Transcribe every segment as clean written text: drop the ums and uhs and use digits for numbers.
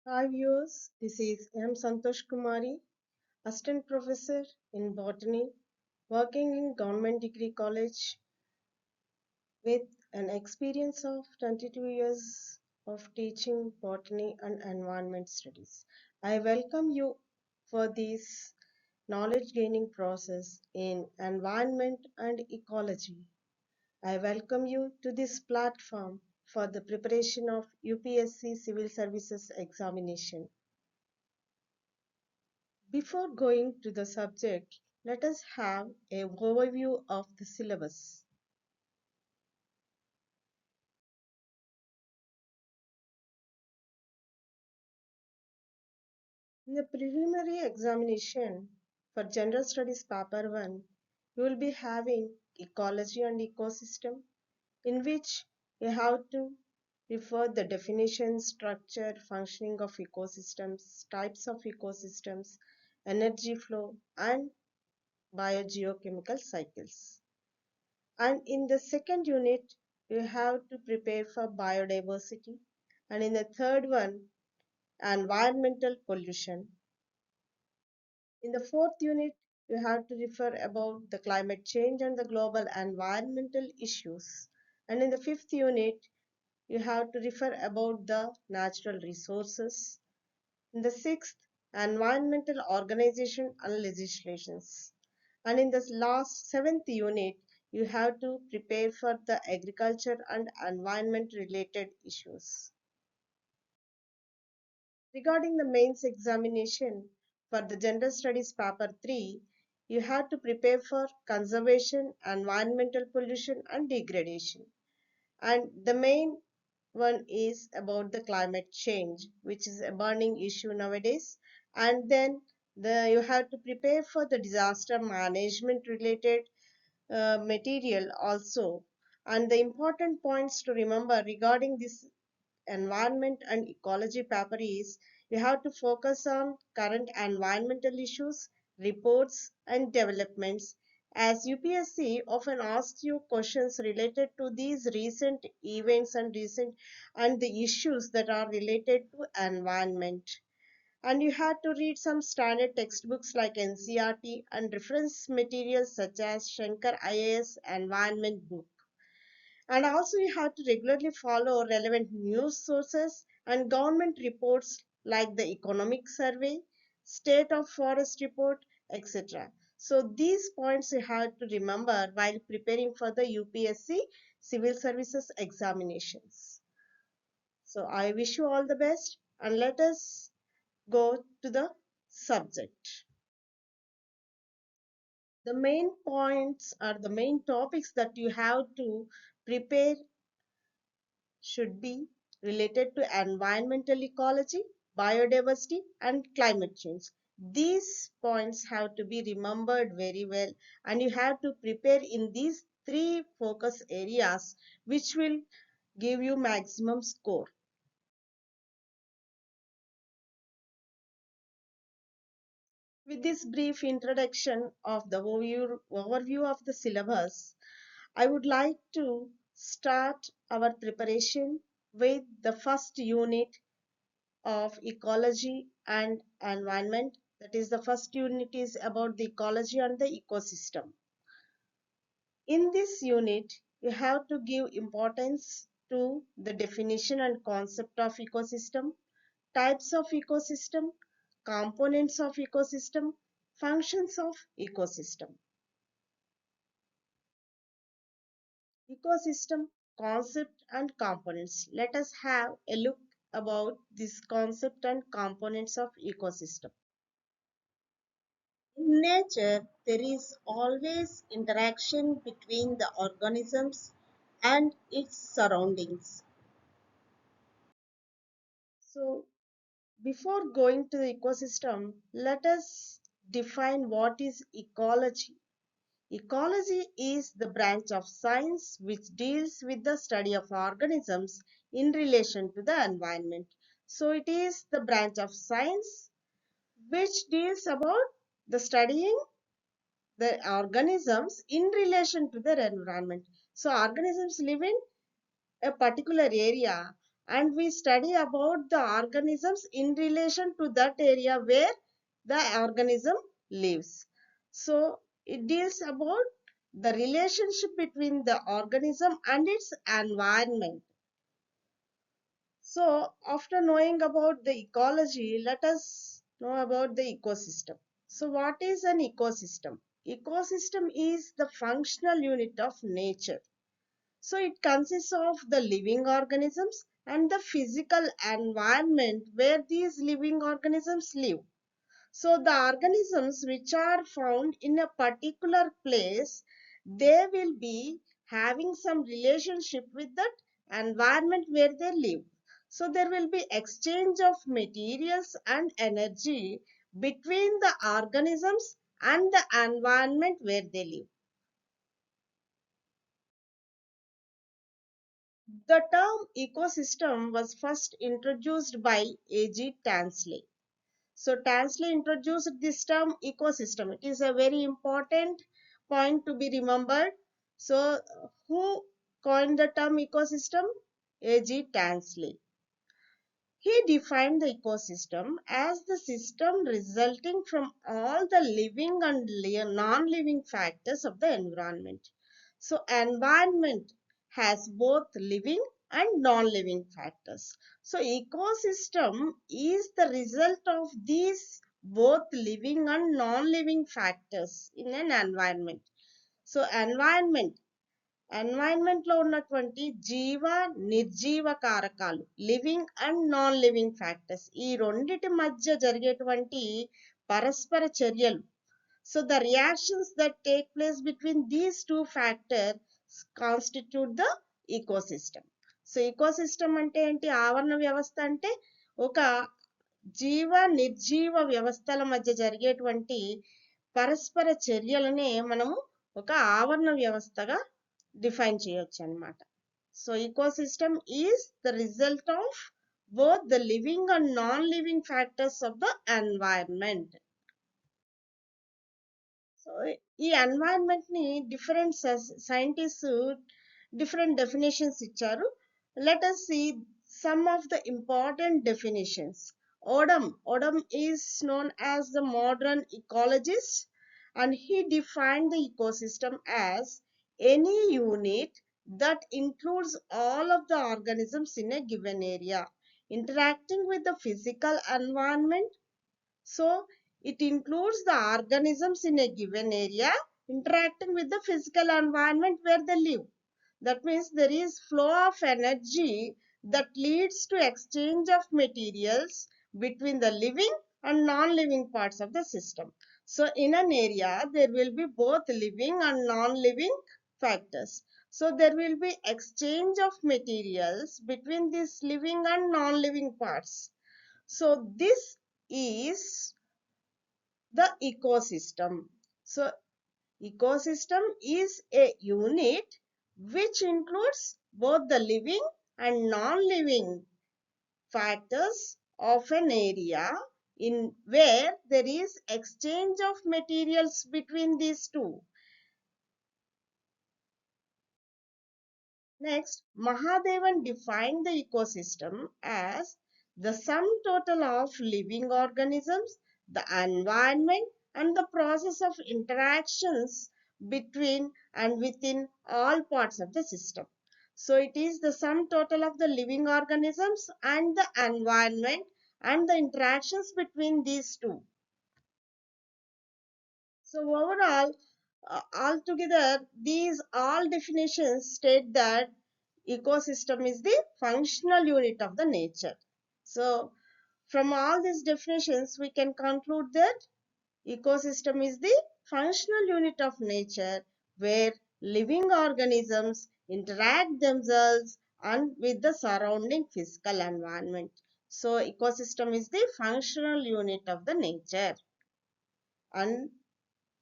Hi viewers, this is M. Santosh Kumari, Assistant Professor in Botany, working in Government Degree College with an experience of 22 years of teaching botany and environment studies. I welcome you for this knowledge gaining process in environment and ecology. I welcome you to this platform for the preparation of UPSC Civil Services examination. Before going to the subject, let us have a overview of the syllabus. In the preliminary examination for General Studies Paper 1, you will be having ecology and ecosystem, in which you have to refer the definition, structure, functioning of ecosystems, types of ecosystems, energy flow, and biogeochemical cycles. And in the second unit, you have to prepare for biodiversity. And in the third one, environmental pollution. In the fourth unit, you have to refer about the climate change and the global environmental issues. And in the fifth unit, you have to refer about the natural resources. In the sixth, environmental organization and legislations. And in the last seventh unit, you have to prepare for the agriculture and environment related issues. Regarding the mains examination for the General Studies Paper 3, you have to prepare for conservation, environmental pollution, and degradation. And the main one is about the climate change, which is a burning issue nowadays. And then you have to prepare for the disaster management related material also. And the important points to remember regarding this environment and ecology paper is you have to focus on current environmental issues, reports, and developments, as UPSC often asks you questions related to these recent events and the issues that are related to environment. And you have to read some standard textbooks like NCRT and reference materials such as Shankar IAS Environment Book. And also, you have to regularly follow relevant news sources and government reports like the Economic Survey, State of Forest Report, etc. So, these points you have to remember while preparing for the UPSC Civil Services examinations. So, I wish you all the best and let us go to the subject. The main points or the main topics that you have to prepare should be related to environmental ecology, biodiversity, and climate change. These points have to be remembered very well, and you have to prepare in these three focus areas, which will give you maximum score. With this brief introduction of the overview of the syllabus, I would like to start our preparation with the first unit of ecology and environment. That is, the first unit is about the ecology and the ecosystem. In this unit, you have to give importance to the definition and concept of ecosystem, types of ecosystem, components of ecosystem, functions of ecosystem. Ecosystem concept and components. Let us have a look about this concept and components of ecosystem. In nature, there is always interaction between the organisms and its surroundings. So, before going to the ecosystem, let us define what is ecology. Ecology is the branch of science which deals with the study of organisms in relation to the environment. So, it is the branch of science which deals about the studying the organisms in relation to their environment. So organisms live in a particular area and we study about the organisms in relation to that area where the organism lives. So it deals about the relationship between the organism and its environment. So after knowing about the ecology, let us know about the ecosystem. So what is an ecosystem? Ecosystem is the functional unit of nature. So it consists of the living organisms and the physical environment where these living organisms live. So the organisms which are found in a particular place, they will be having some relationship with that environment where they live. So there will be exchange of materials and energy between the organisms and the environment where they live. The term ecosystem was first introduced by A.G. Tansley. So Tansley introduced this term ecosystem. It is a very important point to be remembered. So who coined the term ecosystem? A.G. Tansley. He defined the ecosystem as the system resulting from all the living and non-living factors of the environment. So environment has both living and non-living factors. So ecosystem is the result of these both living and non-living factors in an environment. So environment లో ఉన్నటువంటి జీవ నిర్జీవ కారకాలు living and non living factors ఈ రెండిటి మధ్య జరిగేటువంటి పరస్పర చర్యలు. So the reactions that take place between these two factors constitute the ecosystem. So ecosystem అంటే ఏంటి? ఆవరణ వ్యవస్థ అంటే ఒక జీవ నిర్జీవ వ్యవస్థల మధ్య జరిగేటువంటి పరస్పర చర్యలనే మనము ఒక ఆవరణ వ్యవస్థగా డిఫైన్ చేయొచ్చు అన్నమాట. So ecosystem is the result of both the living and non-living factors of the environment. So ఈ ఎన్వైరన్మెంట్ ని డిఫరెంట్ సైంటిస్ట్ డిఫరెంట్ డెఫినేషన్స్ ఇచ్చారు. Let us see some of the important definitions. Odom is known as the modern ecologist, and he defined the ecosystem as any unit that includes all of the organisms in a given area interacting with the physical environment. So it includes the organisms in a given area interacting with the physical environment where they live. That means there is flow of energy that leads to exchange of materials between the living and non-living parts of the system. So in an area, there will be both living and non-living factors. So there will be exchange of materials between these living and non-living parts. So this is the ecosystem. So ecosystem is a unit which includes both the living and non-living factors of an area in where there is exchange of materials between these two. Next, Mahadevan defined the ecosystem as the sum total of living organisms, the environment, and the process of interactions between and within all parts of the system. So it is the sum total of the living organisms and the environment and the interactions between these two. So overall, altogether, these all definitions state that ecosystem is the functional unit of the nature. So from all these definitions, we can conclude that ecosystem is the functional unit of nature where living organisms interact themselves and with the surrounding physical environment. So ecosystem is the functional unit of the nature, and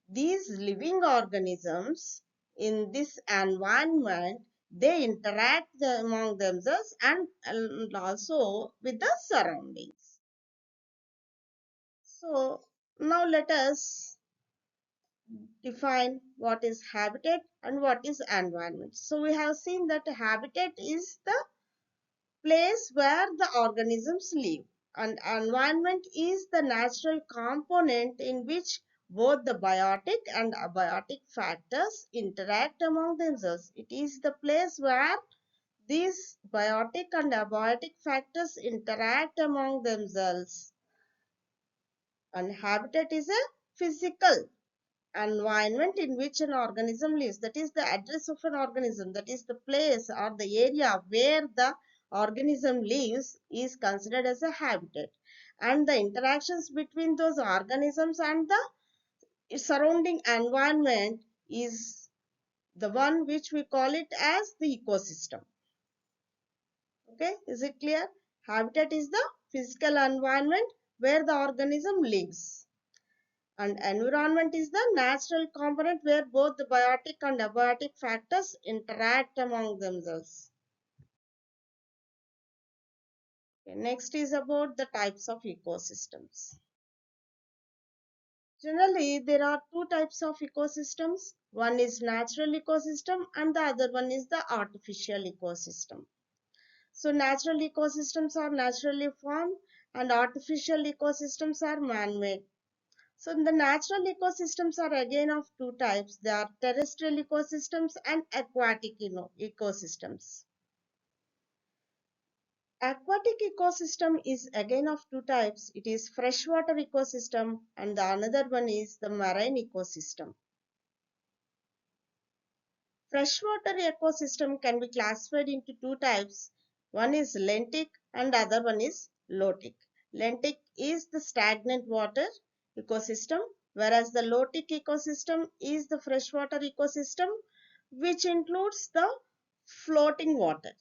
these living organisms in this environment, they interact among themselves and also with the surroundings. So now let us define what is habitat and what is environment. So we have seen that habitat is the place where the organisms live. And environment is the natural component in which both the biotic and abiotic factors interact among themselves. It is the place where these biotic and abiotic factors interact among themselves. And habitat is a physical environment in which an organism lives. That is the address of an organism. That is the place or the area where the organism lives is considered as a habitat. And the interactions between those organisms and the surrounding environment is the one which we call it as the ecosystem. Okay, is it clear? Habitat is the physical environment where the organism lives. And environment is the natural component where both the biotic and abiotic factors interact among themselves. Okay, next is about the types of ecosystems. Generally, there are two types of ecosystems. One is natural ecosystem and the other one is the artificial ecosystem. So natural ecosystems are naturally formed and artificial ecosystems are man-made. So the natural ecosystems are again of two types. They are terrestrial ecosystems and aquatic ecosystems. Aquatic ecosystem is again of two types. It is freshwater ecosystem and the another one is the marine ecosystem. Freshwater ecosystem can be classified into two types. One is lentic and the other one is lotic. Lentic is the stagnant water ecosystem, whereas the lotic ecosystem is the freshwater ecosystem, which includes the floating water.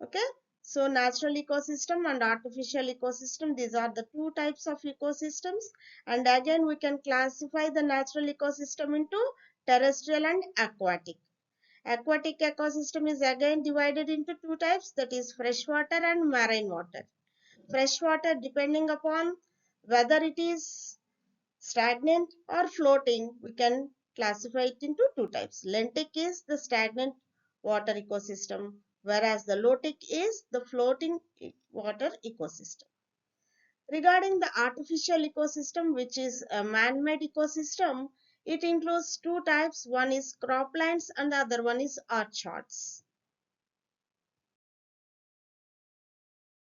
Okay, so natural ecosystem and artificial ecosystem, these are the two types of ecosystems. And again, we can classify the natural ecosystem into terrestrial and aquatic. Aquatic ecosystem is again divided into two types, that is freshwater and marine water. Freshwater, depending upon whether it is stagnant or floating, we can classify it into two types. Lentic is the stagnant water ecosystem, whereas the lotic is the floating water ecosystem. Regarding the artificial ecosystem, which is a man-made ecosystem, it includes two types. One is croplands and the other one is orchards.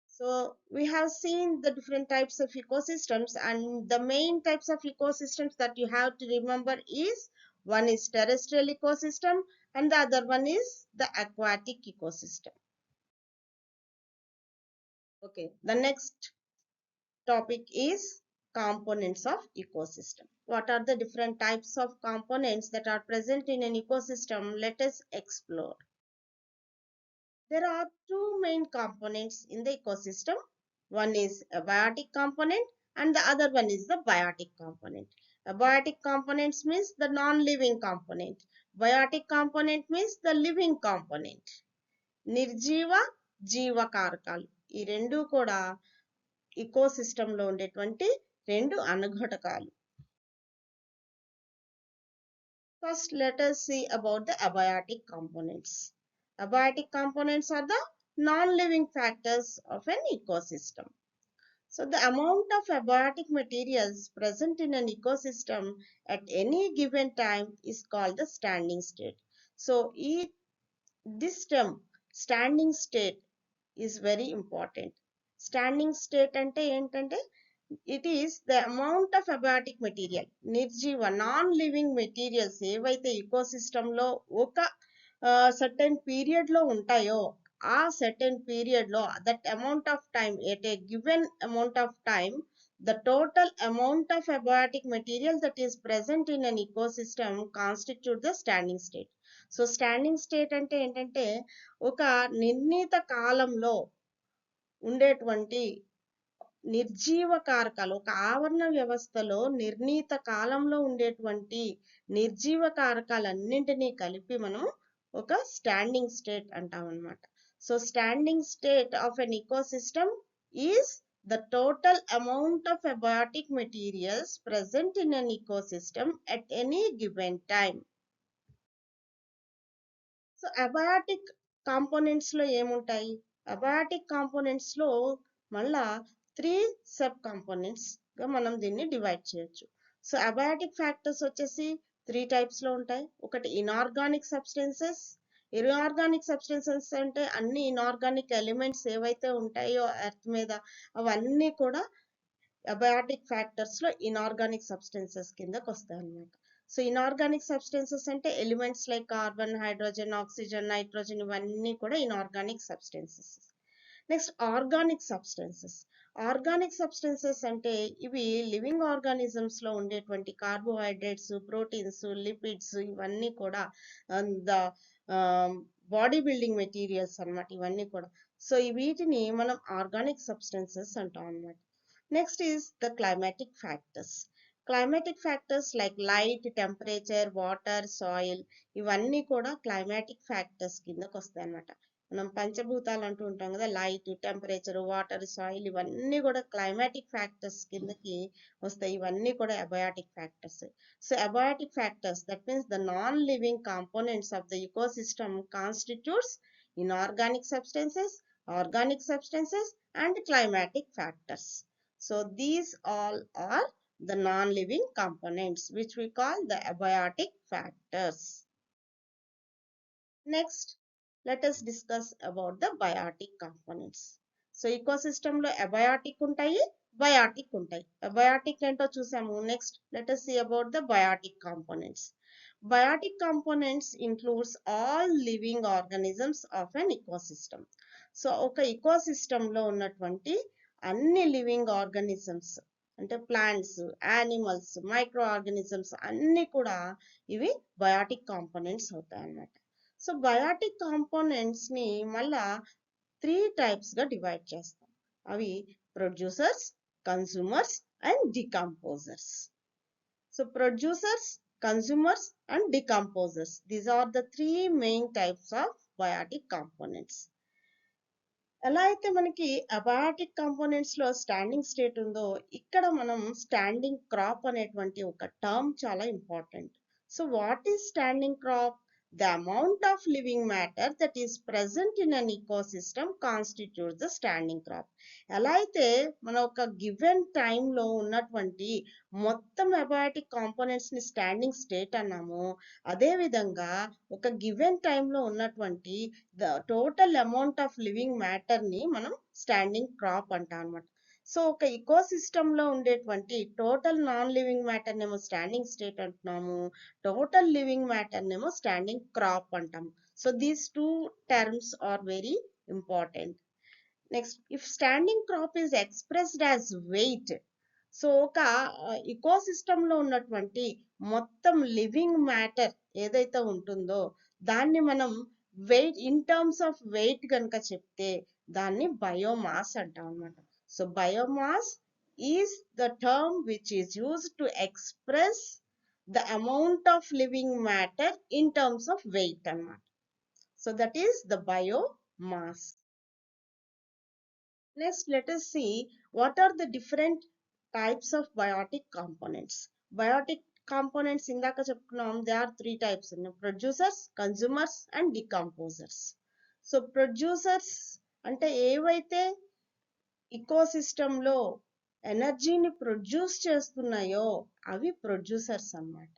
So we have seen the different types of ecosystems, and the main types of ecosystems that you have to remember is one is terrestrial ecosystem and the other one is the aquatic ecosystem. Okay, the next topic is components of ecosystem. What are the different types of components that are present in an ecosystem? Let us explore. There are two main components in the ecosystem. One is a biotic component and the other one is the biotic component. Abiotic components means the non-living component. Biotic component means the living component. నిర్జీవ జీవకారకాలు ఈ రెండు కూడా ఇకోసిస్టంలో ఉండేటువంటి రెండు అనుఘటకాలు. First, let us see about the abiotic components. Abiotic components are the non-living factors of an ecosystem. So the amount of abiotic materials present in an ecosystem at any given time is called the standing state. So this term, standing state, is very important. Standing state ante entante, it is the amount of abiotic material, నిర్జీవ non living materials ఏవైతే ఇకోసిస్టంలో ఒక certain period లో ఉంటాయో ఆ certain period లో that amount of time at a given amount of time the total amount of abiotic material that is present in an ecosystem constitute the standing state. So standing state అంటే ఏంటంటే ఒక నిర్ణీత కాలంలో ఉండేటువంటి నిర్జీవ కారకాలు, ఒక ఆవరణ వ్యవస్థలో నిర్ణీత కాలంలో ఉండేటువంటి నిర్జీవ కారకాలన్నింటినీ కలిపి మనం ఒక స్టాండింగ్ స్టేట్ అంటాం అన్నమాట. So standing state of an ecosystem is the total amount of abiotic materials present in an ecosystem at any given time. So abiotic components లో ఏముంటాయి? అబయాటిక్ కాంపోనెంట్స్ లో మళ్ళా 3 సబ్ కాంపోనెంట్స్ గా మనం దీన్ని డివైడ్ చేయొచ్చు. సో అబయాటిక్ ఫ్యాక్టర్స్ వచ్చేసి 3 types లో ఉంటాయి. ఒకటి ఇనార్గానిక్ సబ్స్టెన్సెస్. ఇనార్గానిక్ సబ్స్టెన్సెస్ అంటే అన్ని ఇనార్గానిక్ ఎలిమెంట్స్ ఏవైతే ఉంటాయో ఎర్త్ మీద అవన్నీ కూడా అబయాటిక్ ఫ్యాక్టర్స్ లో ఇనార్గానిక్ సబ్స్టెన్సెస్ కిందకి వస్తాయి అన్నమాట. సో ఇనార్గానిక్ సబ్స్టెన్సెస్ అంటే elements like carbon, hydrogen, oxygen, nitrogen ఇవన్నీ కూడా inorganic substances. Next organic substances. Organic substances అంటే ఇవి లివింగ్ ఆర్గానిజమ్స్ లో ఉండేటువంటి కార్బోహైడ్రేట్స్, ప్రోటీన్స్, లిపిడ్స్ ఇవన్నీ కూడా ద బాడీ బిల్డింగ్ మెటీరియల్స్ అన్నమాట ఇవన్నీ కూడా. సో వీటిని మనం ఆర్గానిక్ సబ్స్టెన్సెస్ అంటాం అన్నమాట. Next is the climatic factors. Climatic factors like light, temperature, water, soil ఇవన్నీ కూడా క్లైమాటిక్ ఫ్యాక్టర్స్ కిందకి వస్తాయి అన్నమాట. మనం పంచభూతాలు అంటూ ఉంటాం కదా, లైట్, టెంపరేచర్, వాటర్, సాయిల్ ఇవన్నీ కూడా క్లైమాటిక్ ఫ్యాక్టర్స్ కిందకి వస్తాయి. ఇవన్నీ కూడా abiotic factors. So abiotic factors that means the non living components of the ecosystem constitutes inorganic substances, organic substances and climatic factors. So these all are the non-living components which we call the abiotic factors. Next, let us discuss about the biotic components. So ecosystem lo abiotic untayi, biotic untayi. Abiotic ento chusamu. Next, let us see about the biotic components. Biotic components includes all living organisms of an ecosystem. So ఒక ecosystem లో ఉన్నటువంటి అన్ని living organisms అంటే plants, animals, micro organisms అన్ని కూడా ఇవి biotic components అవుతాయి అన్నమాట. సో బయాటిక్ కాంపోనెంట్స్ ని మళ్ళా 3 టైప్స్ గా డివైడ్ చేస్తాం. అవి producers, consumers and decomposers. So producers, consumers and decomposers, these are the 3 main types of biotic components. ఎలా అయితే మనకి అబయాటిక్ కాంపోనెంట్స్ లో స్టాండింగ్ స్టేట్ ఉందో, ఇక్కడ మనం స్టాండింగ్ క్రాప్ అనేటువంటి ఒక టర్మ్ చాలా important. So what is standing crop? The amount of living matter that is present in an ecosystem constitute the standing crop. ఎలా అయితే మన ఒక గివెన్ టైంలో ఉన్నటువంటి మొత్తం అబయాటిక్ కాంపోనెంట్స్ ని స్టాండింగ్ స్టేట్ అన్నామో, అదే విధంగా ఒక గివెన్ టైంలో ఉన్నటువంటి the total amount of living matter ని మనం స్టాండింగ్ క్రాప్ అంటాం అనమాట. సో ఒక ఇకోసిస్టమ్ లో ఉండేటువంటి టోటల్ నాన్ లివింగ్ మ్యాటర్ నేమో స్టాండింగ్ స్టేట్ అంటున్నాము, టోటల్ లివింగ్ మ్యాటర్ నేమో స్టాండింగ్ క్రాప్ అంటాము. So these 2 terms are very important. Next, if standing crop is expressed as weight, so ఒక ఇకోసిస్టమ్ లో ఉన్నటువంటి మొత్తం లివింగ్ మ్యాటర్ ఏదైతే ఉంటుందో దాన్ని మనం weight in terms of weight కనుక చెప్తే దాన్ని బయోమాస్ అంటాం అన్నమాట. So biomass is the term which is used to express the amount of living matter in terms of weight అన్నమాట. So that is the biomass. Next, let us see what are the different types of biotic components. Biotic components ఇందాక చెప్పుకున్నాం, there are 3 types: producers, consumers and decomposers. So producers అంటే ఏవైతే ecosystem లో ఎనర్జీని produce చేస్తున్నాయో అవి producers అన్నమాట.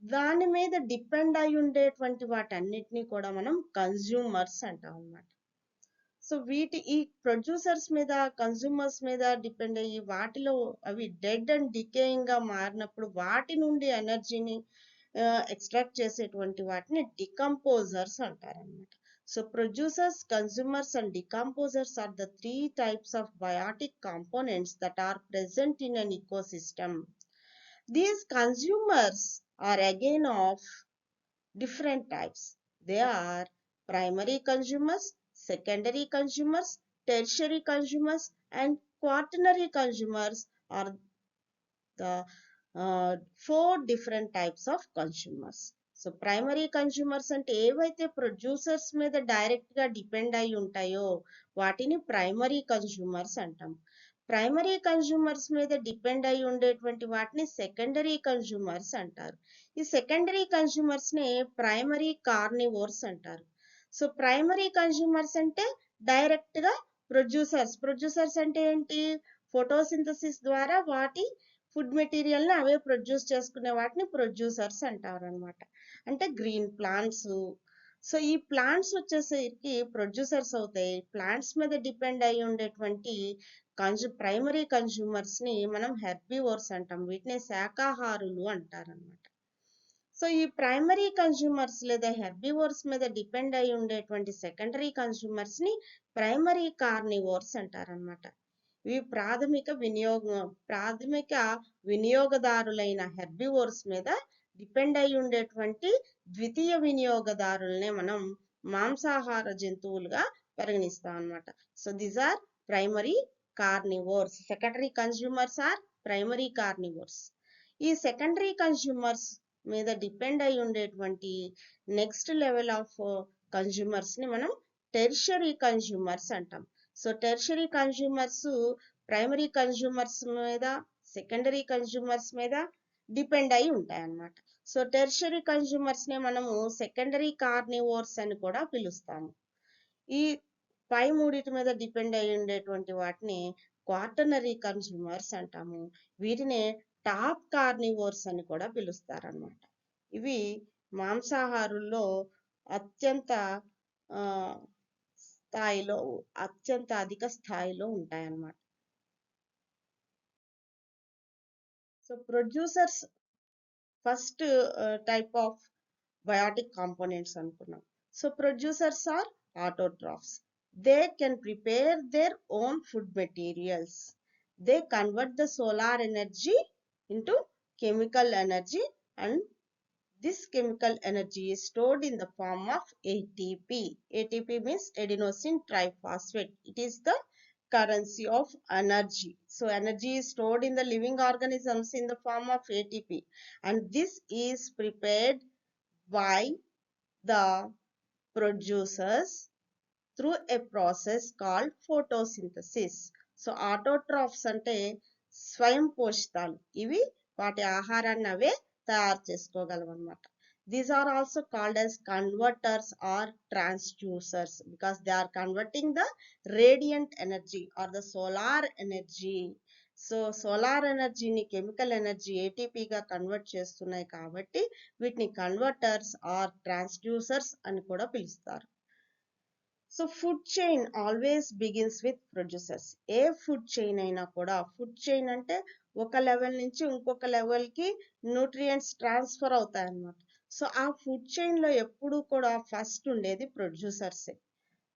దాని మీద డిపెండ్ అయి ఉండేటువంటి వాటన్నిటిని కూడా మనం కన్స్యూమర్స్ అంటాం అన్నమాట. సో ఈ ప్రొడ్యూసర్స్ మీద, కన్స్యూమర్స్ మీద డిపెండ్ అయ్యి వాటిలో అవి డెడ్ అండ్ డికేయింగ్ గా మారినప్పుడు వాటి నుండి ఎనర్జీని ఎక్స్ట్రాక్ట్ చేసేటువంటి వాటిని డికంపోజర్స్ అంటారన్నమాట. So producers, consumers and decomposers are the 3 types of biotic components that are present in an ecosystem. These consumers are again of different types. They are primary consumers, secondary consumers, tertiary consumers and quaternary consumers are the 4 different types of consumers. So primary consumers అంటే ఏవైతే producers మీద direct గా depend అయి ఉంటాయో వాటిని primary consumers అంటాం. Primary consumers మీద depend అయి ఉండేటువంటి వాటిని సెకండరీ కన్స్యూమర్స్ అంటారు. ఈ సెకండరీ కన్స్యూమర్స్ నే ప్రైమరీ కార్నివోర్స్ అంటారు. సో ప్రైమరీ కన్స్యూమర్స్ అంటే డైరెక్ట్ గా ప్రొడ్యూసర్స్ అంటే ఏంటి, ఫోటోసింథసిస్ ద్వారా వాటి ఫుడ్ మెటీరియల్ ని అవే ప్రొడ్యూస్ చేసుకునే వాటిని ప్రొడ్యూసర్స్ అంటారు అనమాట. అంటే గ్రీన్ ప్లాంట్స్. సో ఈ ప్లాంట్స్ వచ్చేసరికి ప్రొడ్యూసర్స్ అవుతాయి. ప్లాంట్స్ మీద డిపెండ్ అయి ఉండేటువంటి ప్రైమరీ కన్జ్యూమర్స్ ని మనం హెర్బివోర్స్ అంటాం. వీటిని శాకాహారులు అంటారు అనమాట. సో ఈ ప్రైమరీ కన్జ్యూమర్స్ లేదా హెర్బివోర్స్ మీద డిపెండ్ అయి ఉండేటువంటి సెకండరీ కన్జ్యూమర్స్ ని ప్రైమరీ కార్నివోర్స్ అంటారనమాట. ఇవి ప్రాథమిక వినియోగదారులైన హెర్బివోర్స్ మీద డిపెండ్ అయి ఉండేటువంటి ద్వితీయ వినియోగదారులనే మనం మాంసాహార జంతువులుగా పరిగణిస్తాం అనమాట. So these are primary carnivores. Secondary consumers are primary carnivores. ఈ సెకండరీ కన్జ్యూమర్స్ మీద డిపెండ్ అయి ఉండేటువంటి నెక్స్ట్ లెవెల్ ఆఫ్ కన్జ్యూమర్స్ ని మనం టెర్షరీ కన్జ్యూమర్స్ అంటాం. So tertiary consumers primary consumers మీద, సెకండరీ కన్జ్యూమర్స్ మీద డిపెండ్ అయి ఉంటాయి అన్నమాట. సో టెర్షరీ కన్జ్యూమర్స్ నే మనము సెకండరీ కార్నివోర్స్ అని కూడా పిలుస్తాము. ఈ పై మూడిటి మీద డిపెండ్ అయి ఉండేటువంటి వాటిని క్వాటర్నరీ కన్జ్యూమర్స్ అంటాము. వీటినే టాప్ కార్నివోర్స్ అని కూడా పిలుస్తారన్నమాట. ఇవి మాంసాహారుల్లో అత్యంత అధిక స్థాయిలో ఉంటాయన్నమాట. So producers first type of biotic components అనుకున్నాం. So producers are autotrophs. They can prepare their own food materials. They convert the solar energy into chemical energy, and this chemical energy is stored in the form of ATP. ATP means adenosine triphosphate. It is the currency of energy. So energy is stored in the living organisms in the form of ATP, and this is prepared by the producers through a process called photosynthesis. So autotrophs అంటే స్వయం పోషితాలు. ఇవి వాటి ఆహారాన్ని అవే తయారు చేసుకోగలవు అన్నమాట. These are also called as converters or transducers because they are converting the radiant energy or the solar energy. So solar ఎనర్జీని chemical energy ఏటీపీగా convert చేస్తున్నాయి కాబట్టి వీటిని కన్వర్టర్స్ ఆర్ ట్రాన్స్డ్యూసర్స్ అని కూడా పిలుస్తారు. So food chain always begins with producers. A food chain అయినా కూడా, food chain అంటే ఒక లెవెల్ నుంచి ఇంకొక లెవెల్కి న్యూట్రియంట్స్ ట్రాన్స్ఫర్ అవుతాయి అన్నమాట. సో ఆ ఫుడ్ చైన్లో ఎప్పుడు కూడా ఫస్ట్ ఉండేది ప్రొడ్యూసర్సే.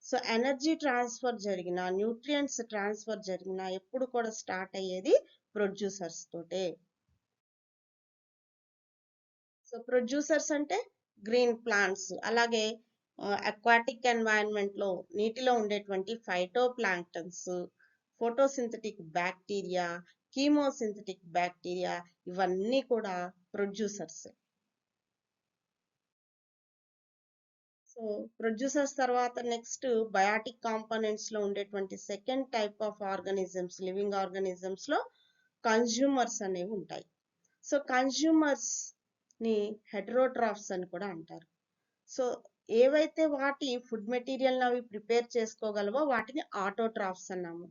సో ఎనర్జీ ట్రాన్స్ఫర్ జరిగిన, న్యూట్రియంట్స్ ట్రాన్స్ఫర్ జరిగిన ఎప్పుడు కూడా స్టార్ట్ అయ్యేది ప్రొడ్యూసర్స్ తోటే. సో ప్రొడ్యూసర్స్ అంటే గ్రీన్ ప్లాంట్స్, అలాగే అక్వాటిక్ ఎన్వైరన్మెంట్ లో నీటిలో ఉండేటువంటి phyto planktons, photosynthetic bacteria, chemosynthetic bacteria, ఇవన్నీ కూడా ప్రొడ్యూసర్స్. సో ప్రొడ్యూసర్స్ తర్వాత నెక్స్ట్ బయాటిక్ కాంపోనెంట్స్ లో ఉండేటువంటి second type of organisms, living organisms లో కన్జ్యూమర్స్ అనేవి ఉంటాయి. సో కన్జ్యూమర్స్ ని హెటరోట్రాఫ్స్ అని కూడా అంటారు. సో ఏవైతే వాటి ఫుడ్ మెటీరియల్ అవి ప్రిపేర్ చేసుకోగలవో వాటిని ఆటోట్రాఫ్స్ అన్నాము.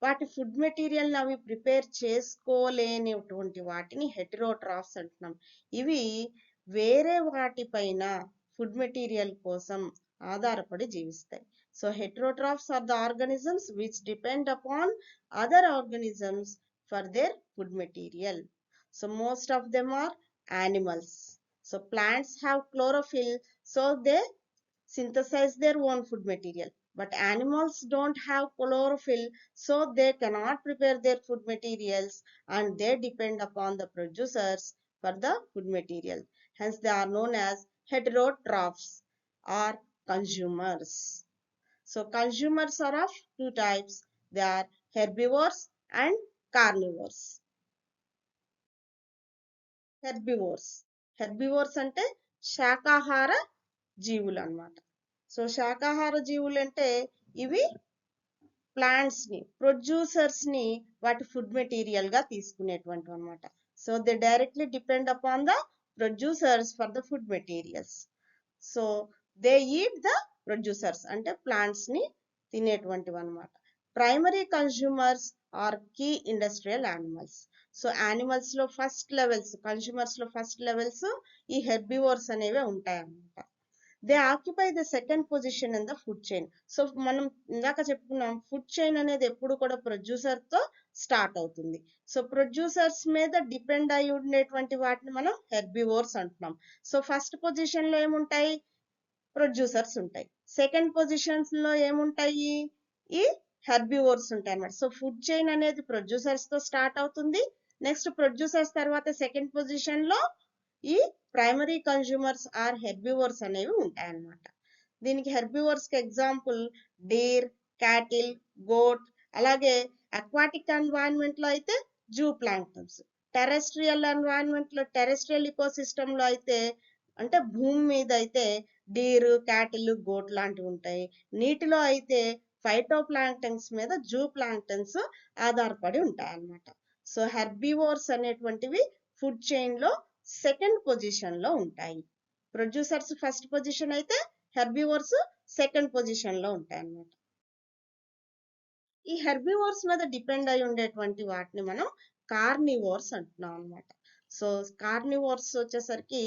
వాటి ఫుడ్ మెటీరియల్ అవి ప్రిపేర్ చేసుకోలేనిటువంటి వాటిని హెటరోట్రాఫ్స్ అంటున్నాం. ఇవి వేరే వాటిపైన ఫుడ్ మెటీరియల్ కోసం ఆధారపడి జీవిస్తాయి. So heterotrophs are the organisms which depend upon other organisms for their food material. So most of them are animals. So plants have chlorophyll, so they synthesize their own food material. But animals don't have chlorophyll, so they cannot prepare their food materials, and they depend upon the producers for the food material. Hence they are known as heterotrophs or consumers. So consumers are of two types. They are herbivores and carnivores. Herbivores అంటే శాకాహార జీవులు అన్నమాట. So శాకాహార జీవులు అంటే ఇవి plants ని, producers ని వాటి ఫుడ్ మెటీరియల్ గా తీసుకునేటువంటి అన్నమాట. So they directly depend upon the producers for the food materials. So they eat the producers అంటే ప్లాంట్స్ ని తినేటువంటివి అనమాట. Primary consumers are key industrial animals. So animals లో ఫస్ట్ లెవెల్స్, కన్జ్యూమర్స్ లో ఫస్ట్ లెవెల్స్ ఈ హెర్బివోర్స్ అనేవి ఉంటాయన్నమాట. They occupy the second position in the food chain. So మనం ఇందాక చెప్పుకున్నాం, ఫుడ్ చైన్ అనేది ఎప్పుడు కూడా ప్రొడ్యూసర్ తో స్టార్ట్ అవుతుంది. సో ప్రొడ్యూసర్స్ మీద డిపెండ్ అయి ఉండేటువంటి వాటిని మనం హెర్బివోర్స్ అంటున్నాం. సో ఫస్ట్ పొజిషన్ లో ఏముంటాయి? ప్రొడ్యూసర్స్ ఉంటాయి. సెకండ్ పొజిషన్స్ లో ఏముంటాయి? ఈ హెర్బివోర్స్ ఉంటాయి అన్నమాట. సో ఫుడ్ చైన్ అనేది ప్రొడ్యూసర్స్ తో స్టార్ట్ అవుతుంది. నెక్స్ట్ ప్రొడ్యూసర్స్ తర్వాత సెకండ్ పొజిషన్ లో ఈ ప్రైమరీ కన్జ్యూమర్స్ ఆర్ హెర్బివోర్స్ అనేవి ఉంటాయన్నమాట. దీనికి హెర్బివోర్స్ కి ఎగ్జాంపుల్ డీర్, క్యాటిల్, గోట్. అలాగే అక్వాటిక్ ఎన్వైరన్మెంట్ లో అయితే జూ ప్లాంక్టన్స్. టెరెస్ట్రియల్ ఎన్వైరన్మెంట్ లో, టెరెస్ట్రియల్ ఇకోసిస్టమ్ లో అయితే, అంటే భూమి మీద అయితే డీర్, క్యాటిల్, గోట్ లాంటివి ఉంటాయి. నీటిలో అయితే ఫైటో ప్లాంక్టన్స్ మీద జూ ప్లాంక్టన్స్ ఆధారపడి ఉంటాయి అన్నమాట. సో హెర్బివోర్స్ అనేటువంటివి ఫుడ్ చైన్ లో సెకండ్ పొజిషన్ లో ఉంటాయి. ప్రొడ్యూసర్స్ ఫస్ట్ పొజిషన్ అయితే హెర్బివోర్స్ సెకండ్ పొజిషన్ లో ఉంటాయి అన్నమాట. ఈ హెర్బివోర్స్ మీద డిపెండ్ అయి ఉండేటువంటి వాటిని మనం కార్నివోర్స్ అంటున్నాం అనమాట. సో కార్నివోర్స్ వచ్చేసరికి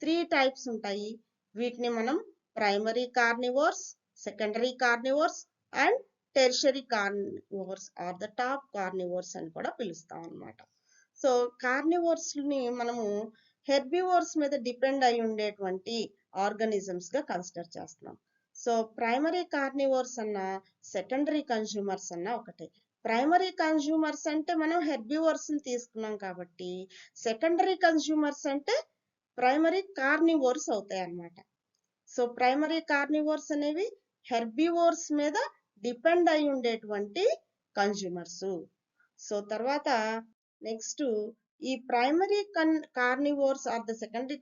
3 టైప్స్ ఉంటాయి. వీటిని మనం primary carnivores, secondary carnivores and tertiary carnivores are the top carnivores అని కూడా పిలుస్తాం అనమాట. సో కార్నివోర్స్ ని మనము హెర్బివోర్స్ మీద డిపెండ్ అయి ఉండేటువంటి ఆర్గానిజమ్స్ గా కన్సిడర్ చేస్తున్నాం. సో ప్రైమరీ కార్నివోర్స్ అన్న, సెకండరీ కన్జ్యూమర్స్ అన్న ఒకటే. ప్రైమరీ కన్జ్యూమర్స్ అంటే మనం హెర్బివోర్స్ ని తీసుకున్నాం కాబట్టి, సెకండరీ కన్జ్యూమర్స్ అంటే ప్రైమరీ కార్నివోర్స్ అవుతాయి అన్నమాట. సో ప్రైమరీ కార్నివోర్స్ అనేవి హెర్బివోర్స్ మీద డిపెండ్ అయి ఉండేటువంటి కన్జ్యూమర్స్. సో తర్వాత నెక్స్ట్ ఈ primary carnivores are the secondary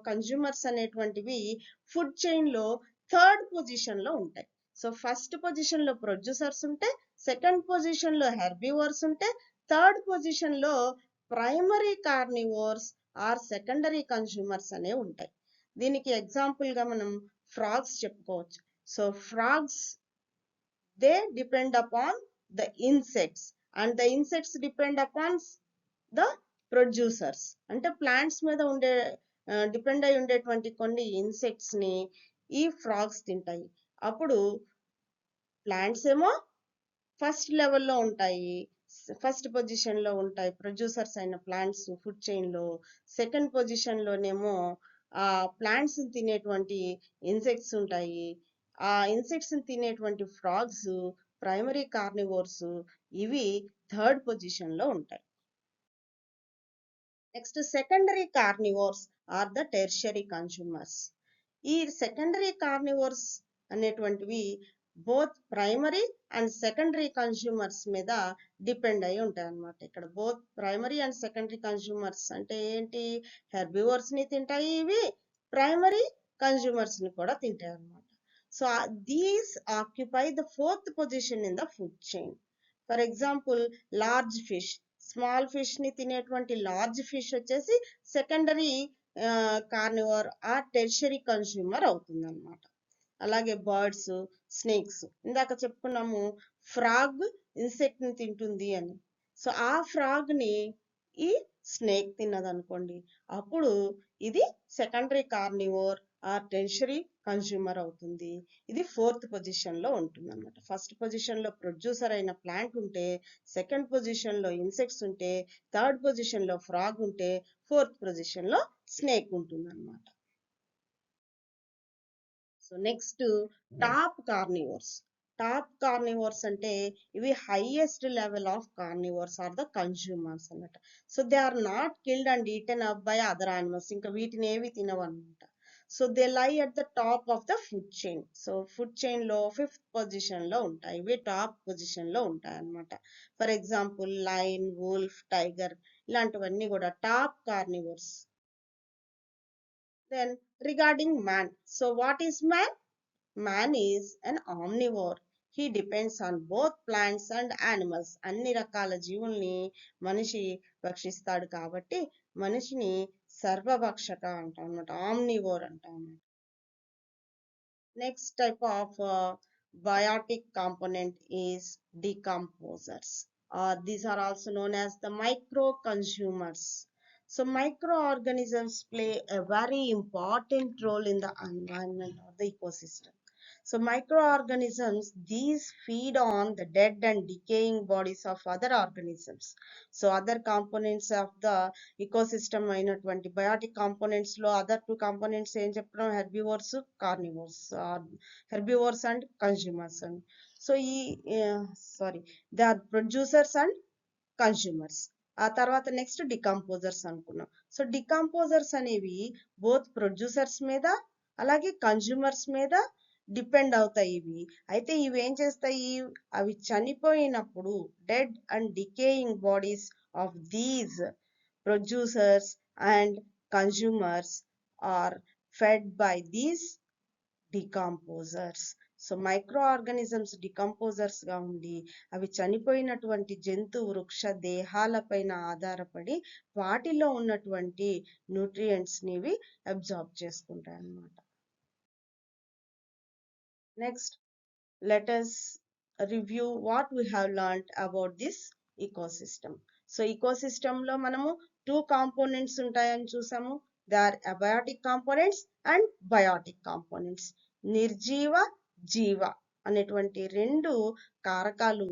consumers అనేటువంటివి ఫుడ్ చైన్ లో థర్డ్ పొజిషన్ లో ఉంటాయి. సో ఫస్ట్ పొజిషన్ లో ప్రొడ్యూసర్స్ ఉంటే, సెకండ్ పొజిషన్ లో హెర్బివోర్స్ ఉంటే, థర్డ్ పొజిషన్ లో primary carnivores or secondary consumers అనేవి ఉంటాయి. దీనికి ఎగ్జాంపుల్ గా మనం ఫ్రాగ్స్ చెప్పుకోవచ్చు. So frogs they depend upon the insects and the insects depend upon the producers. అంటే ప్లాంట్స్ మీద ఉండే డిపెండ్ అయి ఉండేటువంటి కొన్ని ఇన్సెక్ట్స్ ని ఈ ఫ్రాగ్స్ తింటాయి. అప్పుడు ప్లాంట్స్ ఏమో ఫస్ట్ లెవెల్లో ఉంటాయి, ఫస్ట్ పొజిషన్ లో ఉంటాయి ప్రొడ్యూసర్స్ అయిన ప్లాంట్స్ ఫుడ్ చైన్ లో. సెకండ్ పొజిషన్ లోనేమో ఆ ప్లాంట్స్ తినేటువంటి ఇన్సెక్ట్స్ ఉంటాయి. ఆ ఇన్సెక్ట్స్ తినేటువంటి ఫ్రాగ్స్ ప్రైమరీ కార్నివోర్స్, ఇవి థర్డ్ పొజిషన్ లో ఉంటాయి. Next secondary carnivores are the tertiary consumers. ఈ సెకండరీ కార్నివోర్స్ అనేటువంటివి both primary and secondary consumers మీద డిపెండ్ అయి ఉంటాయి అన్నమాట. ఇక్కడ both primary and secondary consumers అంటే ఏంటి? హెర్బివోర్స్ ని తింటాయి, ఇవి ప్రైమరీ కన్జ్యూమర్స్ ని కూడా తింటాయి అన్నమాట. So these occupy the fourth position in the food chain. For example large fish, small fish ని తినేటువంటి లార్జ్ ఫిష్ వచ్చేసి secondary carnivore or tertiary consumer అవుతుంది అనమాట. అలాగే బర్డ్స్, స్నేక్స్, ఇందాక చెప్పుకున్నాము ఫ్రాగ్ ఇన్సెక్ట్ ని తింటుంది అని. సో ఆ ఫ్రాగ్ ని ఈ స్నేక్ తిన్నదనుకోండి, అప్పుడు ఇది secondary carnivore or tertiary consumer అవుతుంది. ఇది ఫోర్త్ పొజిషన్ లో ఉంటుంది అనమాట. ఫస్ట్ పొజిషన్ లో ప్రొడ్యూసర్ అయిన ప్లాంట్ ఉంటే, సెకండ్ పొజిషన్ లో ఇన్సెక్ట్స్ ఉంటే, థర్డ్ పొజిషన్ లో ఫ్రాగ్ ఉంటే, ఫోర్త్ పొజిషన్ లో స్నేక్ ఉంటుంది అనమాట. So next top carnivores. Top carnivores అంటే ఇవి highest level of carnivores are the consumers అన్నమాట. So they are not killed and eaten up by other animals. ఇంకా వీటిని ఏవి తినవన్నమాట. సో దే లై at the top of the food chain. So food chain లో fifth position లో ఉంటాయి, ఇవి top position లో ఉంటాయి అన్నమాట. For example line, wolf, tiger ఇలాంటివన్నీ కూడా top carnivores. Then regarding man, so what is man? Man is an omnivore. He depends on both plants and animals. అన్ని రకాల జీవుల్ని మనిషి భక్షిస్తాడు కాబట్టి మనిషిని సర్వభక్షక అంటాం అన్నమాట, ఆమ్నివోర్ అంటాం. Next type of biotic component is decomposers, or these are also known as the micro consumers. So microorganisms play a very important role in the environment or the ecosystem. So microorganisms, these feed on the dead and decaying bodies of other organisms. So other components of the ecosystem అయినటువంటి biotic components లో other two components ఏం చెప్తున్నాం, herbivores, carnivores, herbivores and consumers. And so they are producers and consumers. ఆ తర్వాత next decomposers అనుకున్నాం. So decomposers అనేవి both producers మీద అలాగే కన్జ్యూమర్స్ మీద డిపెండ్ అవుతాయి. అయితే ఇవి ఏం చేస్తాయి, అవి చనిపోయినప్పుడు dead and decaying bodies of these producers and consumers are fed by these decomposers. So micro organisms decomposers గా ఉండి అవి చనిపోయినటువంటి జంతు వృక్ష దేహాలపైన ఆధారపడి వాటిలో ఉన్నటువంటి న్యూట్రియంట్స్ ని అబ్జార్బ్ చేసుకుంటాయి అన్నమాట. Next let us review what we have learned about this ecosystem. So ecosystem లో మనము two components ఉంటాయని చూసాము. They are abiotic components and biotic components. నిర్జీవ జీవ అనేటువంటి రెండు కారకాలు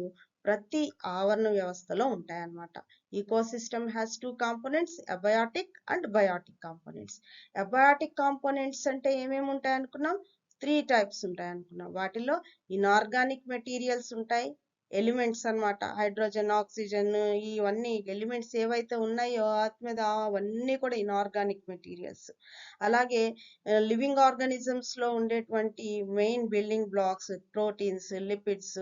ప్రతి ఆవరణ వ్యవస్థలో ఉంటాయన్నమాట. Ecosystem has two components, abiotic and biotic components. Abiotic components అంటే ఏమేమి ఉంటాయి అనుకున్నాం, 3 టైప్స్ ఉంటాయి అనుకున్నాం. వాటిలో ఇనార్గానిక్ మెటీరియల్స్ ఉంటాయి, ఎలిమెంట్స్ అన్నమాట, హైడ్రోజన్, ఆక్సిజన్, ఇవన్నీ ఎలిమెంట్స్ ఏవైతే ఉన్నాయో వాటి మీద అవన్నీ కూడా ఇనార్గానిక్ మెటీరియల్స్. అలాగే లివింగ్ ఆర్గానిజమ్స్ లో ఉండేటువంటి main building blocks, proteins, lipids,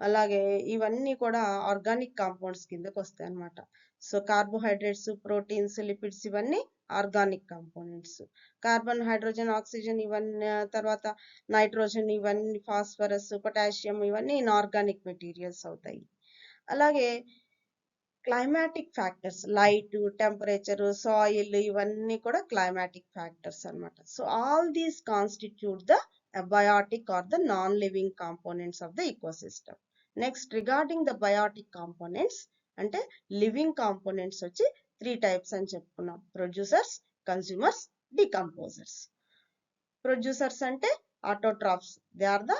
అలాగే ఇవన్నీ కూడా ఆర్గానిక్ కాంపౌండ్స్ కిందకి వస్తాయి అన్నమాట. సో కార్బోహైడ్రేట్స్, ప్రోటీన్స్, లిపిడ్స్ ఇవన్నీ organic components. Carbon, hydrogen, oxygen ఇవన్నీ, తర్వాత నైట్రోజన్, ఇవన్నీ ఫాస్ఫరస్, పొటాషియం ఇవన్నీ ఇన్ఆర్గానిక్ మెటీరియల్స్ అవుతాయి. అలాగే climatic factors, light, temperature, soil ఇవన్నీ కూడా క్లైమాటిక్ ఫ్యాక్టర్స్ అన్నమాట. So all these constitute the abiotic or the non living components of the ecosystem. Next regarding the biotic components అంటే living components వచ్చి 3 types అని చెప్పుకున్నాం, producers, consumers, decomposers. Producers అంటే autotrophs, they are the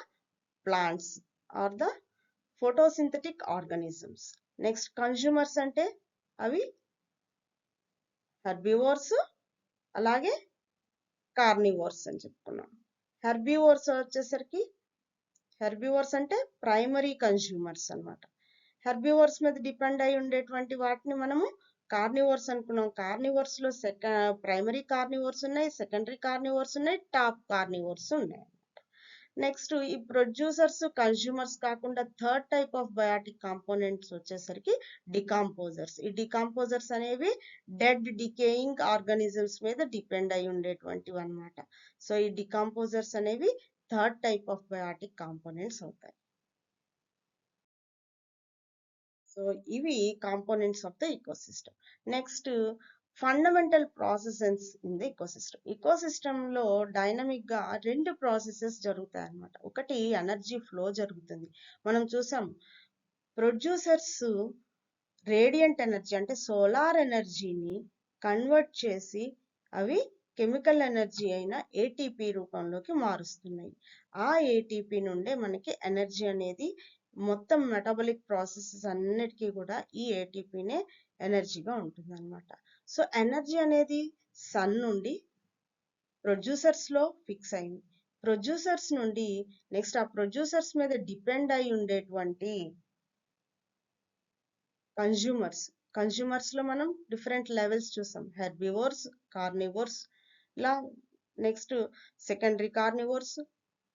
plants or the photosynthetic organisms. Next consumers అంటే అవి herbivores అలాగే carnivores అని చెప్పుకున్నాం. హెర్బివోర్స్ వచ్చేసరికి, హెర్బివోర్స్ అంటే ప్రైమరీ కన్స్యూమర్స్ అన్నమాట. హెర్బివోర్స్ మీద డిపెండ్ అయి ఉండేటువంటి వాటిని మనము కార్నివోర్స్ అనుకున్నాం. కార్నివోర్స్ లో ప్రైమరీ కార్నివోర్స్ ఉన్నాయి, సెకండరీ కార్నివోర్స్ ఉన్నాయి, టాప్ కార్నివోర్స్ ఉన్నాయి. నెక్స్ట్ ఈ ప్రొడ్యూసర్స్, కన్స్యూమర్స్ కాకుండా third type of biotic components వచ్చేసరికి డికంపోజర్స్. ఈ డికంపోజర్స్ అనేవి డెడ్ డికేయింగ్ ఆర్గానిజమ్స్ మీద డిపెండ్ అయి ఉండేటువంటివి అన్నమాట. సో ఈ డికంపోజర్స్ అనేవి third type of biotic components అవుతాయి. సో ఇవి components of the ecosystem. Next fundamental processes in the ecosystem. Ecosystem లో డైనమిక్ గా 2 ప్రాసెసెస్ జరుగుతాయి అన్నమాట. ఒకటి ఎనర్జీ ఫ్లో జరుగుతుంది. మనం చూసాం ప్రొడ్యూసర్స్ రేడియంట్ ఎనర్జీ అంటే సోలార్ ఎనర్జీని కన్వర్ట్ చేసి అవి కెమికల్ ఎనర్జీ అయిన ఏటీపీ రూపంలోకి మారుస్తున్నాయి. ఆ ఏటీపీ నుండే మనకి ఎనర్జీ అనేది, మొత్తం మెటబాలిక్ ప్రాసెసెస్ అన్నిటికీ కూడా ఈ ఏటీపీనే ఎనర్జీగా ఉంటుంది అనమాట. సో ఎనర్జీ అనేది సన్ నుండి ప్రొడ్యూసర్స్ లో ఫిక్స్ అయింది. ప్రొడ్యూసర్స్ నుండి నెక్స్ట్ ఆ ప్రొడ్యూసర్స్ మీద డిపెండ్ అయి ఉండేటువంటి కన్జ్యూమర్స్ లో మనం డిఫరెంట్ లెవెల్స్ చూసాం, హెర్బివోర్స్, కార్నివోర్స్, ఇలా next secondary carnivores,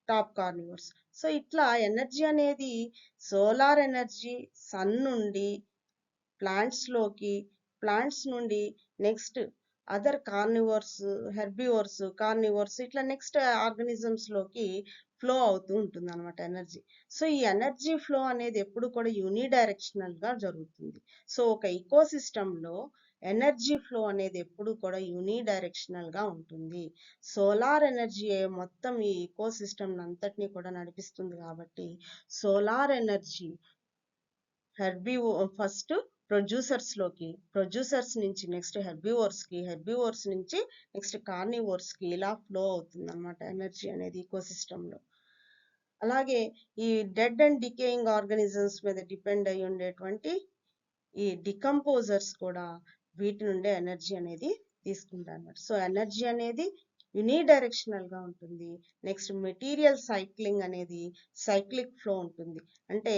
top carnivores. So ఇట్లా ఎనర్జీ అనేది సోలార్ ఎనర్జీ సన్ నుండి ప్లాంట్స్ లోకి, ప్లాంట్స్ నుండి next other carnivores, herbivores, carnivores, ఇట్లా నెక్స్ట్ ఆర్గానిజమ్స్ లోకి ఫ్లో అవుతూ ఉంటుంది అనమాట ఎనర్జీ. సో ఈ ఎనర్జీ ఫ్లో అనేది ఎప్పుడు కూడా యూనిడైరెక్షనల్ గా జరుగుతుంది. సో ఒక ఈకోసిస్టమ్ లో ఎనర్జీ ఫ్లో అనేది ఎప్పుడు కూడా యూనిడైరెక్షనల్ గా ఉంటుంది. సోలార్ ఎనర్జీ మొత్తం ఈ ఈకో సిస్టమ్ అంతటిని కూడా నడిపిస్తుంది కాబట్టి సోలార్ ఎనర్జీ ఫస్ట్ ప్రొడ్యూసర్స్ నుంచి నెక్స్ట్ హెర్బివోర్స్ నుంచి నెక్స్ట్ కార్నివోర్స్ కి ఇలా ఫ్లో అవుతుంది అనమాట ఎనర్జీ అనేది ఈకో సిస్టమ్ లో. అలాగే ఈ డెడ్ అండ్ డికేయింగ్ ఆర్గానిజమ్స్ మీద డిపెండ్ అయి ఉండేటువంటి ఈ డికంపోజర్స్ కూడా వీటి నుండే ఎనర్జీ అనేది తీసుకుంటారు అన్నమాట. సో ఎనర్జీ అనేది యూనిడైరెక్షనల్ గా ఉంటుంది. నెక్స్ట్ మెటీరియల్ సైక్లింగ్ అనేది సైక్లిక్ ఫ్లో ఉంటుంది. అంటే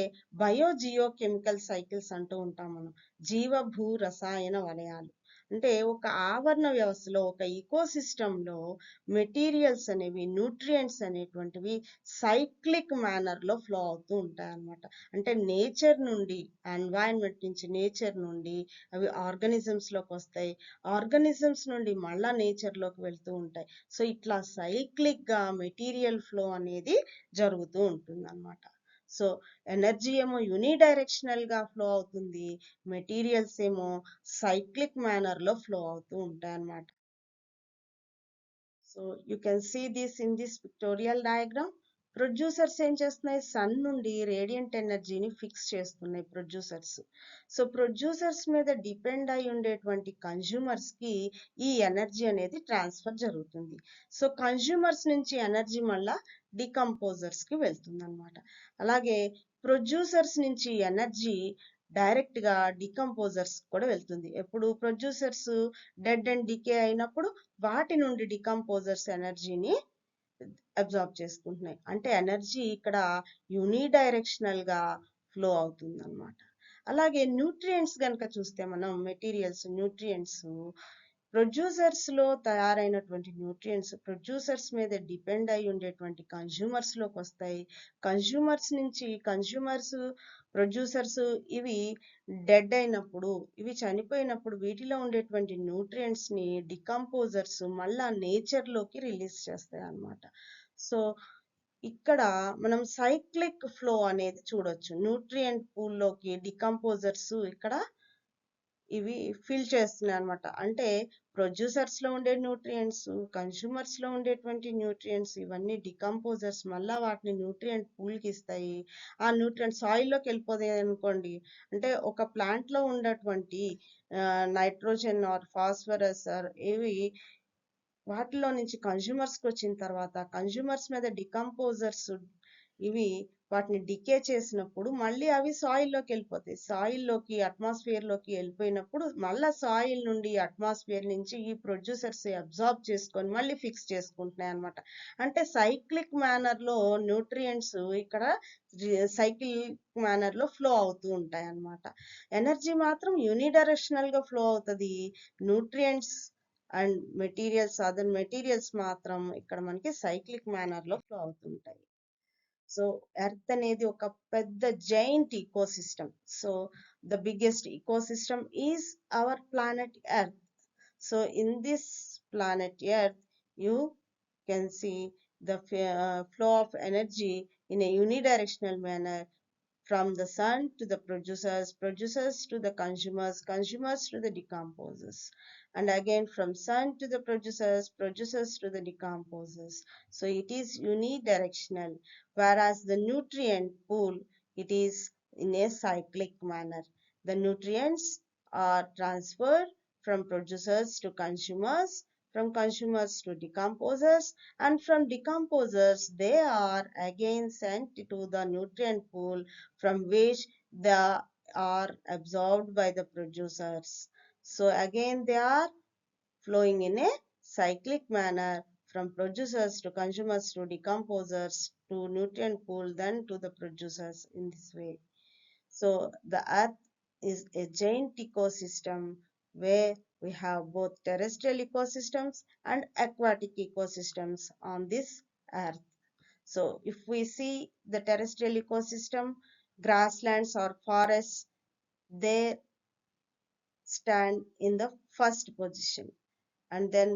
జియో కెమికల్ సైకిల్స్ అంటూ ఉంటాం మనం, జీవ భూ రసాయన వలయాలు. అంటే ఒక ఆవరణ వ్యవస్థలో ఒక ఈకో లో మెటీరియల్స్ అనేవి న్యూట్రియంట్స్ అనేటువంటివి సైక్లిక్ మేనర్ లో ఫ్లో అవుతూ ఉంటాయి అన్నమాట. అంటే నేచర్ నుండి ఎన్వైరన్మెంట్ నుంచి నేచర్ నుండి అవి ఆర్గానిజమ్స్ లోకి వస్తాయి, ఆర్గానిజమ్స్ నుండి మళ్ళా నేచర్ లోకి వెళ్తూ ఉంటాయి. సో ఇట్లా సైక్లిక్ గా మెటీరియల్ ఫ్లో అనేది జరుగుతూ ఉంటుంది అన్నమాట. సో ఎనర్జీ ఏమో యూనిడైరెక్షనల్ గా ఫ్లో అవుతుంది, మెటీరియల్స్ ఏమో సైక్లిక్ మేనర్ లో ఫ్లో అవుతూ ఉంటాయి అన్నమాట. So you can see this in this pictorial diagram. Producers ఏం చేస్తున్నాయి, సన్ నుండి రేడియంట్ ఎనర్జీని ఫిక్స్ చేస్తున్నాయి ప్రొడ్యూసర్స్. సో ప్రొడ్యూసర్స్ మీద డిపెండ్ అయి ఉండేటువంటి కన్జ్యూమర్స్ కి ఈ ఎనర్జీ అనేది ట్రాన్స్ఫర్ జరుగుతుంది. సో కన్జ్యూమర్స్ నుంచి ఎనర్జీ మళ్ళా డికంపోజర్స్ కి వెళ్తుంది అనమాట. అలాగే ప్రొడ్యూసర్స్ నుంచి ఎనర్జీ డైరెక్ట్ గా డికంపోజర్స్ కూడా వెళ్తుంది. ఎప్పుడు ప్రొడ్యూసర్స్ డెడ్ అండ్ డికే అయినప్పుడు వాటి నుండి డికంపోజర్స్ ఎనర్జీని అబ్జార్బ్ చేసుకుంటున్నాయి. అంటే ఎనర్జీ ఇక్కడ యూనిడైరెక్షనల్ గా ఫ్లో అవుతుంది అనమాట. అలాగే న్యూట్రియంట్స్ కనుక చూస్తే మనం న్యూట్రియంట్స్ ప్రొడ్యూసర్స్ లో తయారైనటువంటి న్యూట్రియంట్స్ ప్రొడ్యూసర్స్ మీద డిపెండ్ అయి ఉండేటువంటి కన్జ్యూమర్స్ లోకి వస్తాయి. కన్జ్యూమర్స్ నుంచి ప్రొడ్యూసర్స్ ఇవి డెడ్ అయినప్పుడు, ఇవి చనిపోయినప్పుడు వీటిలో ఉండేటువంటి న్యూట్రియంట్స్ ని డికంపోజర్స్ మళ్ళా నేచర్ లోకి రిలీజ్ చేస్తాయి అన్నమాట. సో ఇక్కడ మనం సైక్లిక్ ఫ్లో అనేది చూడొచ్చు. న్యూట్రియంట్ పూల్ లోకి డికంపోజర్స్ ఇక్కడ ఇవి ఫిల్ చేస్తున్నాయి అనమాట. అంటే ప్రొడ్యూసర్స్ లో ఉండే న్యూట్రియంట్స్, కన్స్యూమర్స్ లో ఉండేటువంటి న్యూట్రియంట్స్ ఇవన్నీ డికంపోజర్స్ మళ్ళా వాటిని న్యూట్రియంట్ పూల్ కి ఇస్తాయి. ఆ న్యూట్రియంట్ సాయిల్ లోకి వెళ్ళిపోతాయి అనుకోండి. అంటే ఒక ప్లాంట్ లో ఉన్నటువంటి నైట్రోజన్ ఆర్ ఫాస్ఫరస్ ఆర్ ఇవి వాటిలో నుంచి కన్స్యూమర్స్ కి వచ్చిన తర్వాత కన్స్యూమర్స్ మీద డికంపోజర్స్ ఇవి వాటిని డికే చేసినప్పుడు మళ్ళీ అవి సాయిల్ లోకి వెళ్ళిపోతాయి. సాయిల్ లోకి అట్మాస్ఫియర్ లోకి వెళ్ళిపోయినప్పుడు మళ్ళా సాయిల్ నుండి అట్మాస్ఫియర్ నుంచి ఈ ప్రొడ్యూసర్స్ అబ్జార్బ్ చేసుకొని మళ్ళీ ఫిక్స్ చేసుకుంటున్నాయి అనమాట. అంటే సైక్లిక్ మేనర్ లో న్యూట్రియంట్స్ ఇక్కడ సైక్లిక్ మేనర్ లో ఫ్లో అవుతూ ఉంటాయి అన్నమాట. ఎనర్జీ మాత్రం యూనిడైరెక్షనల్ గా ఫ్లో అవుతుంది. న్యూట్రియంట్స్ అండ్ అదర్ మెటీరియల్స్ మాత్రం ఇక్కడ మనకి సైక్లిక్ మేనర్ లో ఫ్లో అవుతుంటాయి. సో ఎర్త్ అనేది ఒక పెద్ద giant ecosystem. So the biggest ecosystem is our planet earth. So in this planet earth you can see the flow of energy in a unidirectional manner from the sun to the producers to the consumers to the decomposers, and again from sun to the producers to the decomposers. So it is unidirectional, whereas the nutrient pool, it is in a cyclic manner. The nutrients are transferred from producers to consumers, from consumers to decomposers, and from decomposers they are again sent to the nutrient pool from which they are absorbed by the producers. So again they are flowing in a cyclic manner from producers to consumers to decomposers to nutrient pool, then to the producers in this way. So the earth is a giant ecosystem where we have both terrestrial ecosystems and aquatic ecosystems on this earth. So if we see the terrestrial ecosystem, grasslands or forests, they stand in the first position. And then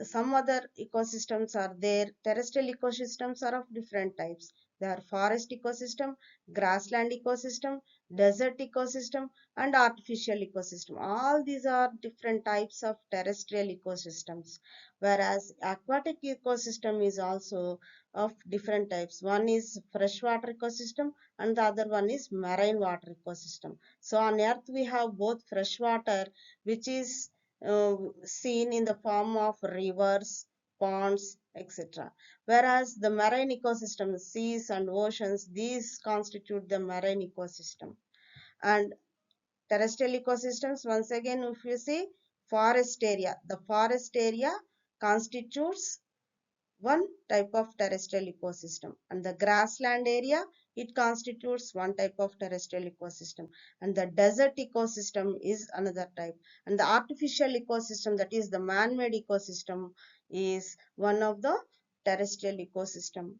some other ecosystems are there. Terrestrial ecosystems are of different types. They are forest ecosystem, grassland ecosystem, desert ecosystem, and artificial ecosystem. All these are different types of terrestrial ecosystems, whereas aquatic ecosystem is also of different types. One is freshwater ecosystem and the other one is marine water ecosystem. So on earth we have both freshwater, which is seen in the form of rivers, ponds, etc. Whereas the marine ecosystem, seas and oceans, these constitute the marine ecosystem. And terrestrial ecosystems, once again, if you see forest area, the forest area constitutes one type of terrestrial ecosystem, and the grassland area, it constitutes one type of terrestrial ecosystem, and the desert ecosystem is another type, and the artificial ecosystem, that is the man-made ecosystem, is one of the terrestrial ecosystem.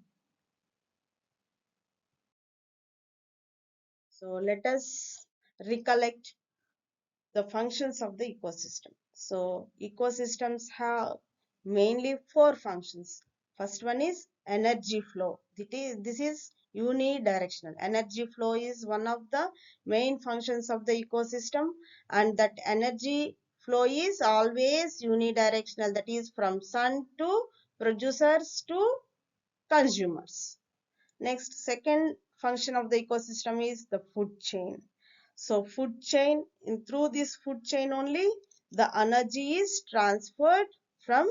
So let us recollect the functions of the ecosystem. So ecosystems have mainly four functions. First one is energy flow. This is unidirectional. Energy flow is one of the main functions of the ecosystem, and that energy flow is always unidirectional, that is from sun to producers to consumers. Next, second function of the ecosystem is the food chain. So food chain, through this food chain only, the energy is transferred from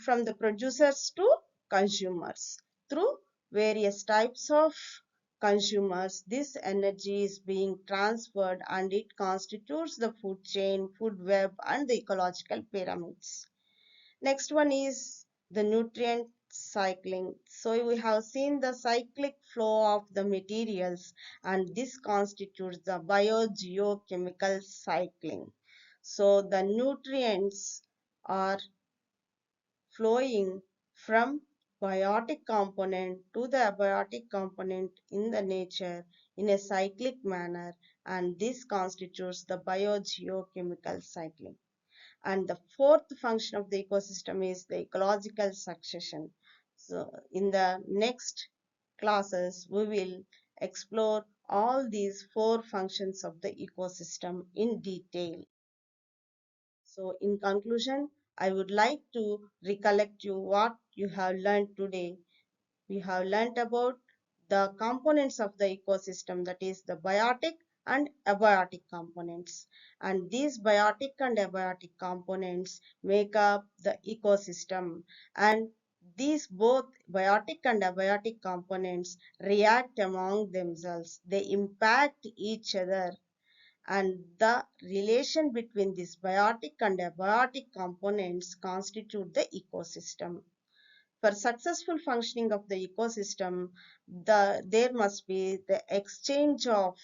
from the producers to consumers. Through various types of consumers, this energy is being transferred and it constitutes the food chain, food web, and the ecological pyramids. Next one is the nutrient cycling. So we have seen the cyclic flow of the materials, and this constitutes the biogeochemical cycling. So the nutrients are flowing from biotic component to the abiotic component in the nature in a cyclic manner, and this constitutes the biogeochemical cycling. And the fourth function of the ecosystem is the ecological succession. So in the next classes, we will explore all these four functions of the ecosystem in detail. So in conclusion, I would like to recollect you what you have learned today. We have learnt about the components of the ecosystem, that is the biotic and abiotic components, and these biotic and abiotic components make up the ecosystem, and these both biotic and abiotic components react among themselves, they impact each other, and the relation between these biotic and abiotic components constitute the ecosystem. For successful functioning of the ecosystem, there must be the exchange of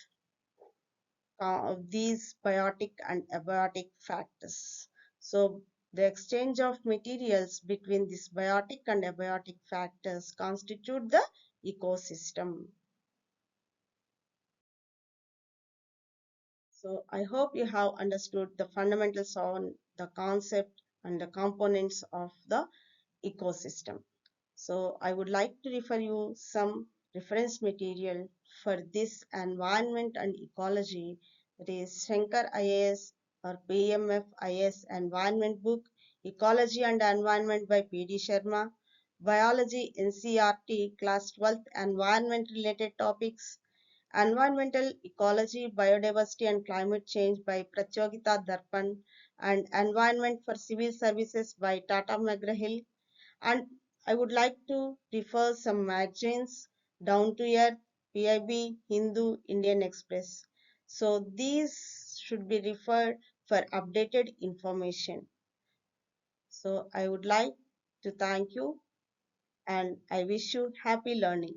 these biotic and abiotic factors. So the exchange of materials between these biotic and abiotic factors constitute the ecosystem. So I hope you have understood the fundamentals on the concept and the components of the ecosystem. So I would like to refer you some reference material for this environment and ecology, that is Shankar IAS or PMF IAS environment book, Ecology and Environment by P.D. Sharma, Biology NCERT class 12th environment related topics, Environmental Ecology, Biodiversity and Climate Change by Pratyogita Darpan, and Environment for Civil Services by Tata McGraw-Hill. And I would like to refer some magazines: Down to Earth, PIB, Hindu, Indian Express. So these should be referred for updated information. So I would like to thank you and I wish you happy learning.